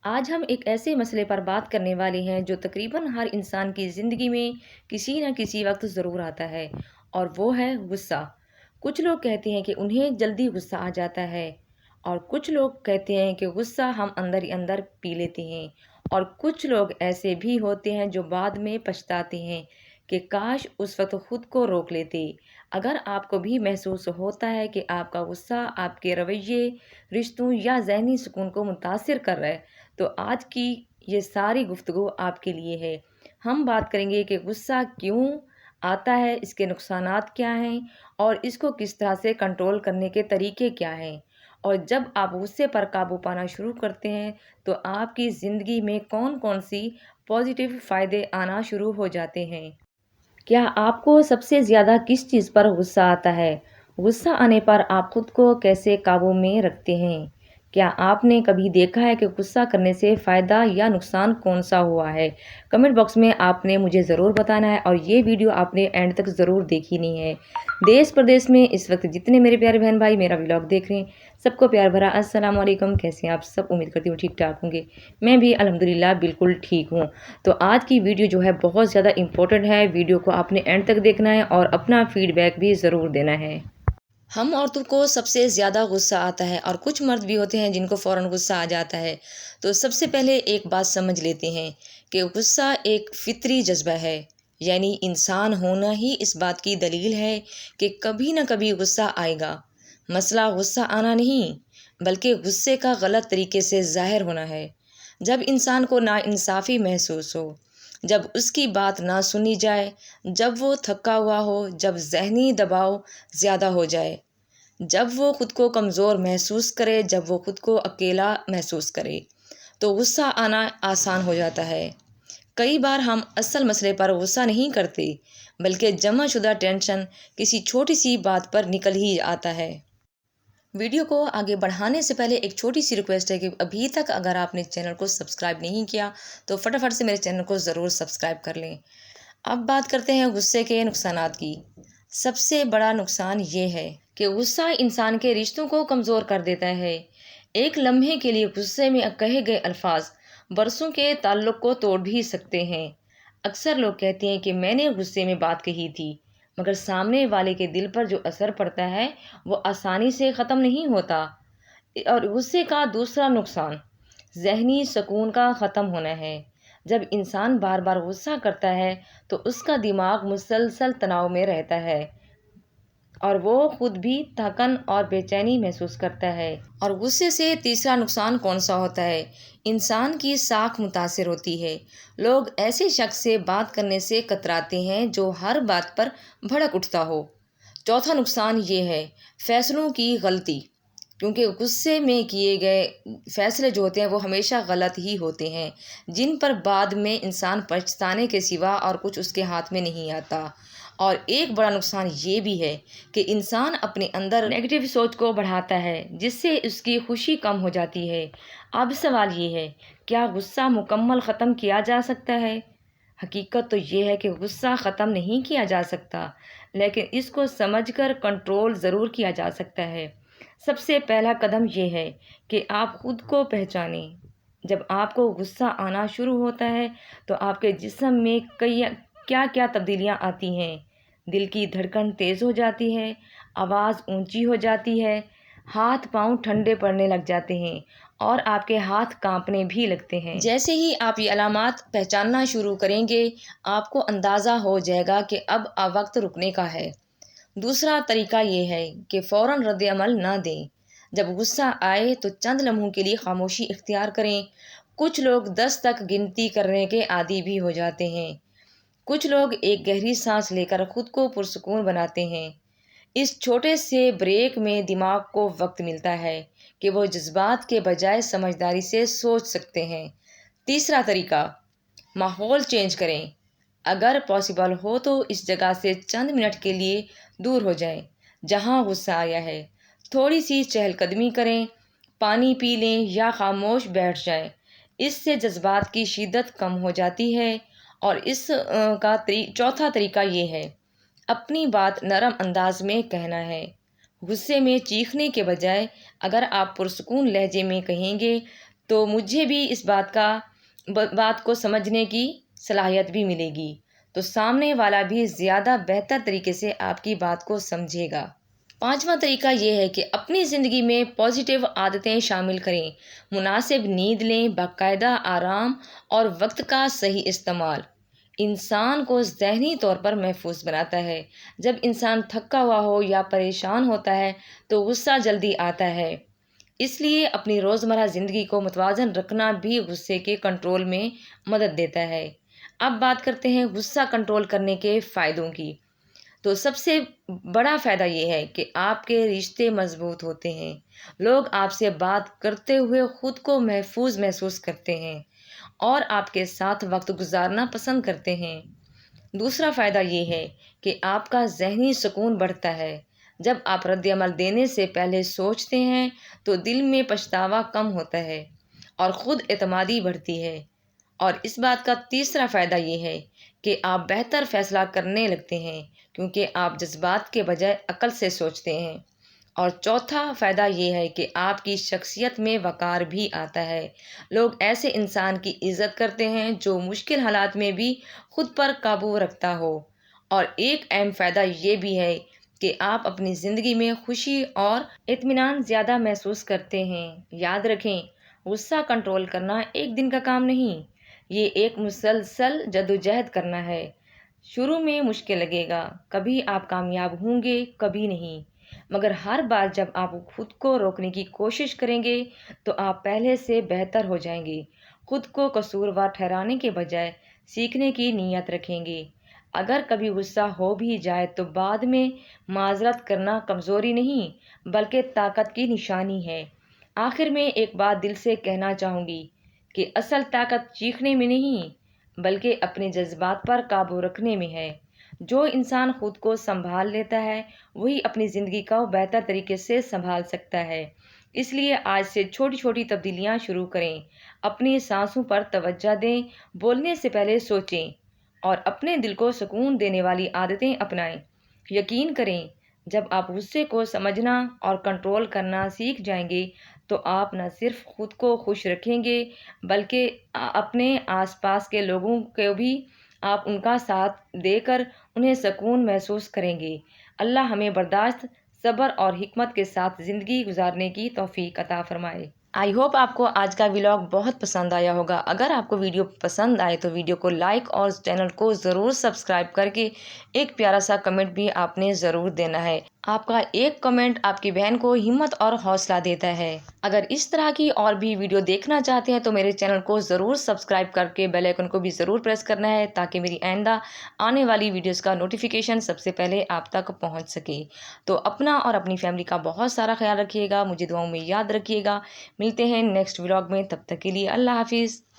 آج ہم ایک ایسے مسئلے پر بات کرنے والے ہیں جو تقریباً ہر انسان کی زندگی میں کسی نہ کسی وقت ضرور آتا ہے، اور وہ ہے غصہ۔ کچھ لوگ کہتے ہیں کہ انہیں جلدی غصہ آ جاتا ہے، اور کچھ لوگ کہتے ہیں کہ غصہ ہم اندر ہی اندر پی لیتے ہیں، اور کچھ لوگ ایسے بھی ہوتے ہیں جو بعد میں پچھتاتے ہیں کہ کاش اس وقت خود کو روک لیتے۔ اگر آپ کو بھی محسوس ہوتا ہے کہ آپ کا غصہ آپ کے رویے، رشتوں یا ذہنی سکون کو متاثر کر رہا ہے، تو آج کی یہ ساری گفتگو آپ کے لیے ہے۔ ہم بات کریں گے کہ غصہ کیوں آتا ہے، اس کے نقصانات کیا ہیں، اور اس کو کس طرح سے کنٹرول کرنے کے طریقے کیا ہیں، اور جب آپ غصے پر قابو پانا شروع کرتے ہیں تو آپ کی زندگی میں کون کون سی پازیٹیو فائدے آنا شروع ہو جاتے ہیں۔ کیا آپ کو سب سے زیادہ کس چیز پر غصہ آتا ہے؟ غصہ آنے پر آپ خود کو کیسے قابو میں رکھتے ہیں؟ کیا آپ نے کبھی دیکھا ہے کہ غصہ کرنے سے فائدہ یا نقصان کون سا ہوا ہے؟ کمنٹ باکس میں آپ نے مجھے ضرور بتانا ہے، اور یہ ویڈیو آپ نے اینڈ تک ضرور دیکھی نہیں ہے۔ دیس پردیس میں اس وقت جتنے میرے پیارے بہن بھائی میرا ولاگ دیکھ رہے ہیں، سب کو پیار بھرا السلام علیکم۔ کیسے ہیں آپ سب؟ امید کرتی ہوں ٹھیک ٹھاک ہوں گے۔ میں بھی الحمدللہ بالکل ٹھیک ہوں۔ تو آج کی ویڈیو جو ہے بہت زیادہ امپورٹنٹ ہے، ویڈیو کو آپ نے اینڈ تک دیکھنا ہے اور اپنا فیڈ بیک بھی ضرور دینا ہے۔ ہم عورتوں کو سب سے زیادہ غصہ آتا ہے، اور کچھ مرد بھی ہوتے ہیں جن کو فوراً غصہ آ جاتا ہے۔ تو سب سے پہلے ایک بات سمجھ لیتے ہیں کہ غصہ ایک فطری جذبہ ہے، یعنی انسان ہونا ہی اس بات کی دلیل ہے کہ کبھی نہ کبھی غصہ آئے گا۔ مسئلہ غصہ آنا نہیں، بلکہ غصے کا غلط طریقے سے ظاہر ہونا ہے۔ جب انسان کو ناانصافی محسوس ہو، جب اس کی بات نہ سنی جائے، جب وہ تھکا ہوا ہو، جب ذہنی دباؤ زیادہ ہو جائے، جب وہ خود کو کمزور محسوس کرے، جب وہ خود کو اکیلا محسوس کرے، تو غصہ آنا آسان ہو جاتا ہے۔ کئی بار ہم اصل مسئلے پر غصہ نہیں کرتے، بلکہ جمع شدہ ٹینشن کسی چھوٹی سی بات پر نکل ہی آتا ہے۔ ویڈیو کو آگے بڑھانے سے پہلے ایک چھوٹی سی ریکویسٹ ہے کہ ابھی تک اگر آپ نے چینل کو سبسکرائب نہیں کیا تو فٹافٹ سے میرے چینل کو ضرور سبسکرائب کر لیں۔ اب بات کرتے ہیں غصے کے نقصانات کی۔ سب سے بڑا نقصان یہ ہے کہ غصہ انسان کے رشتوں کو کمزور کر دیتا ہے۔ ایک لمحے کے لیے غصے میں کہے گئے الفاظ برسوں کے تعلق کو توڑ بھی سکتے ہیں۔ اکثر لوگ کہتے ہیں کہ میں نے غصے میں بات کہی تھی، مگر سامنے والے کے دل پر جو اثر پڑتا ہے وہ آسانی سے ختم نہیں ہوتا۔ اور غصے کا دوسرا نقصان ذہنی سکون کا ختم ہونا ہے۔ جب انسان بار بار غصہ کرتا ہے تو اس کا دماغ مسلسل تناؤ میں رہتا ہے، اور وہ خود بھی تھکن اور بے چینی محسوس کرتا ہے۔ اور غصے سے تیسرا نقصان کون سا ہوتا ہے؟ انسان کی ساکھ متاثر ہوتی ہے۔ لوگ ایسے شخص سے بات کرنے سے کتراتے ہیں جو ہر بات پر بھڑک اٹھتا ہو۔ چوتھا نقصان یہ ہے فیصلوں کی غلطی، کیونکہ غصے میں کیے گئے فیصلے جو ہوتے ہیں وہ ہمیشہ غلط ہی ہوتے ہیں، جن پر بعد میں انسان پچھتانے کے سوا اور کچھ اس کے ہاتھ میں نہیں آتا۔ اور ایک بڑا نقصان یہ بھی ہے کہ انسان اپنے اندر نیگیٹو سوچ کو بڑھاتا ہے، جس سے اس کی خوشی کم ہو جاتی ہے۔ اب سوال یہ ہے، کیا غصہ مکمل ختم کیا جا سکتا ہے؟ حقیقت تو یہ ہے کہ غصہ ختم نہیں کیا جا سکتا، لیکن اس کو سمجھ کر کنٹرول ضرور کیا جا سکتا ہے۔ سب سے پہلا قدم یہ ہے کہ آپ خود کو پہچانیں۔ جب آپ کو غصہ آنا شروع ہوتا ہے تو آپ کے جسم میں کیا کیا تبدیلیاں آتی ہیں۔ دل کی دھڑکن تیز ہو جاتی ہے، آواز اونچی ہو جاتی ہے، ہاتھ پاؤں ٹھنڈے پڑنے لگ جاتے ہیں، اور آپ کے ہاتھ کانپنے بھی لگتے ہیں۔ جیسے ہی آپ یہ علامات پہچاننا شروع کریں گے، آپ کو اندازہ ہو جائے گا کہ اب وقت رکنے کا ہے۔ دوسرا طریقہ یہ ہے کہ فوراً رد عمل نہ دیں۔ جب غصہ آئے تو چند لمحوں کے لیے خاموشی اختیار کریں۔ کچھ لوگ 10 تک گنتی کرنے کے عادی بھی ہو جاتے ہیں۔ کچھ لوگ ایک گہری سانس لے کر خود کو پرسکون بناتے ہیں۔ اس چھوٹے سے بریک میں دماغ کو وقت ملتا ہے کہ وہ جذبات کے بجائے سمجھداری سے سوچ سکتے ہیں۔ تیسرا طریقہ، ماحول چینج کریں۔ اگر پاسبل ہو تو اس جگہ سے چند منٹ کے لیے دور ہو جائیں جہاں غصہ آیا ہے۔ تھوڑی سی چہل قدمی کریں، پانی پی لیں یا خاموش بیٹھ جائیں۔ اس سے جذبات کی شدت کم ہو جاتی ہے۔ اور اس کا چوتھا طریقہ یہ ہے، اپنی بات نرم انداز میں کہنا ہے۔ غصے میں چیخنے کے بجائے اگر آپ پرسکون لہجے میں کہیں گے تو مجھے بھی اس بات کو سمجھنے کی صلاحیت بھی ملے گی، تو سامنے والا بھی زیادہ بہتر طریقے سے آپ کی بات کو سمجھے گا۔ پانچواں طریقہ یہ ہے کہ اپنی زندگی میں پازیٹیو عادتیں شامل کریں۔ مناسب نیند لیں، باقاعدہ آرام اور وقت کا صحیح استعمال انسان کو ذہنی طور پر محفوظ بناتا ہے۔ جب انسان تھکا ہوا ہو یا پریشان ہوتا ہے تو غصہ جلدی آتا ہے، اس لیے اپنی روزمرہ زندگی کو متوازن رکھنا بھی غصے کے کنٹرول میں مدد دیتا ہے۔ اب بات کرتے ہیں غصہ کنٹرول کرنے کے فائدوں کی۔ تو سب سے بڑا فائدہ یہ ہے کہ آپ کے رشتے مضبوط ہوتے ہیں۔ لوگ آپ سے بات کرتے ہوئے خود کو محفوظ محسوس کرتے ہیں اور آپ کے ساتھ وقت گزارنا پسند کرتے ہیں۔ دوسرا فائدہ یہ ہے کہ آپ کا ذہنی سکون بڑھتا ہے۔ جب آپ رد عمل دینے سے پہلے سوچتے ہیں تو دل میں پچھتاوا کم ہوتا ہے اور خود اعتمادی بڑھتی ہے۔ اور اس بات کا تیسرا فائدہ یہ ہے کہ آپ بہتر فیصلہ کرنے لگتے ہیں کیونکہ آپ جذبات کے بجائے عقل سے سوچتے ہیں۔ اور چوتھا فائدہ یہ ہے کہ آپ کی شخصیت میں وقار بھی آتا ہے۔ لوگ ایسے انسان کی عزت کرتے ہیں جو مشکل حالات میں بھی خود پر قابو رکھتا ہو۔ اور ایک اہم فائدہ یہ بھی ہے کہ آپ اپنی زندگی میں خوشی اور اطمینان زیادہ محسوس کرتے ہیں۔ یاد رکھیں، غصہ کنٹرول کرنا ایک دن کا کام نہیں، یہ ایک مسلسل جدوجہد کرنا ہے۔ شروع میں مشکل لگے گا، کبھی آپ کامیاب ہوں گے، کبھی نہیں، مگر ہر بار جب آپ خود کو روکنے کی کوشش کریں گے تو آپ پہلے سے بہتر ہو جائیں گے۔ خود کو قصوروار ٹھہرانے کے بجائے سیکھنے کی نیت رکھیں گے۔ اگر کبھی غصہ ہو بھی جائے تو بعد میں معذرت کرنا کمزوری نہیں بلکہ طاقت کی نشانی ہے۔ آخر میں ایک بات دل سے کہنا چاہوں گی کہ اصل طاقت چیخنے میں نہیں بلکہ اپنے جذبات پر قابو رکھنے میں ہے۔ جو انسان خود کو سنبھال لیتا ہے وہی اپنی زندگی کو بہتر طریقے سے سنبھال سکتا ہے۔ اس لیے آج سے چھوٹی چھوٹی تبدیلیاں شروع کریں، اپنی سانسوں پر توجہ دیں، بولنے سے پہلے سوچیں اور اپنے دل کو سکون دینے والی عادتیں اپنائیں۔ یقین کریں، جب آپ غصے کو سمجھنا اور کنٹرول کرنا سیکھ جائیں گے تو آپ نہ صرف خود کو خوش رکھیں گے بلکہ اپنے آس پاس کے لوگوں کو بھی آپ ان کا ساتھ دے کر انہیں سکون محسوس کریں گے۔ اللہ ہمیں برداشت، صبر اور حکمت کے ساتھ زندگی گزارنے کی توفیق عطا فرمائے۔ آئی ہوپ آپ کو آج کا ولاگ بہت پسند آیا ہوگا۔ اگر آپ کو ویڈیو پسند آئے تو ویڈیو کو لائک اور چینل کو ضرور سبسکرائب کر کے ایک پیارا سا کمنٹ بھی آپ نے ضرور دینا ہے۔ آپ کا ایک کمنٹ آپ کی بہن کو ہمت اور حوصلہ دیتا ہے۔ اگر اس طرح کی اور بھی ویڈیو دیکھنا چاہتے ہیں تو میرے چینل کو ضرور سبسکرائب کر کے بیل آئیکن کو بھی ضرور پریس کرنا ہے تاکہ میری آئندہ آنے والی ویڈیوز کا نوٹیفیکیشن سب سے پہلے آپ تک پہنچ سکے۔ تو اپنا اور اپنی فیملی کا بہت سارا خیال رکھیے گا، مجھے دعاؤں میں یاد رکھیے گا۔ ملتے ہیں نیکسٹ ولاگ میں، تب تک کے لیے اللہ حافظ۔